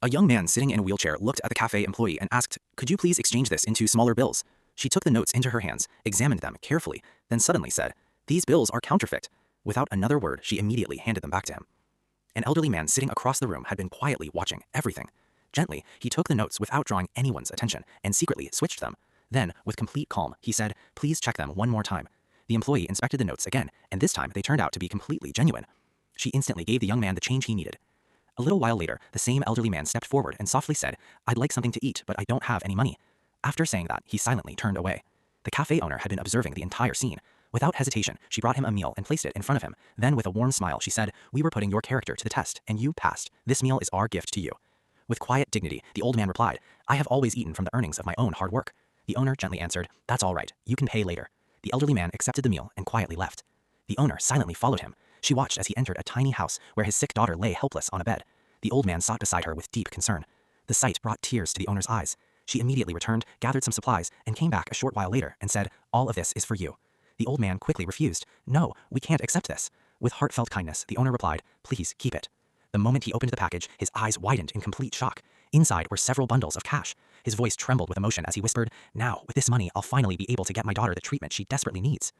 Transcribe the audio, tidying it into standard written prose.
A young man sitting in a wheelchair looked at the cafe employee and asked, "Could you please exchange this into smaller bills?" She took the notes into her hands, examined them carefully, then suddenly said, "These bills are counterfeit." Without another word, she immediately handed them back to him. An elderly man sitting across the room had been quietly watching everything. Gently, he took the notes without drawing anyone's attention and secretly switched them. Then, with complete calm, he said, "Please check them one more time." The employee inspected the notes again, and this time they turned out to be completely genuine. She instantly gave the young man the change he needed. A little while later, the same elderly man stepped forward and softly said, "I'd like something to eat, but I don't have any money." After saying that, he silently turned away. The cafe owner had been observing the entire scene. Without hesitation, she brought him a meal and placed it in front of him. Then, with a warm smile, she said, "We were putting your character to the test, and you passed. This meal is our gift to you." With quiet dignity, the old man replied, "I have always eaten from the earnings of my own hard work." The owner gently answered, "That's all right. You can pay later." The elderly man accepted the meal and quietly left. The owner silently followed him. She watched as he entered a tiny house where his sick daughter lay helpless on a bed. The old man sat beside her with deep concern. The sight brought tears to the owner's eyes. She immediately returned, gathered some supplies, and came back a short while later and said, "All of this is for you." The old man quickly refused. "No, we can't accept this." With heartfelt kindness, the owner replied, "Please keep it." The moment he opened the package, his eyes widened in complete shock. Inside were several bundles of cash. His voice trembled with emotion as he whispered, "Now, with this money, I'll finally be able to get my daughter the treatment she desperately needs."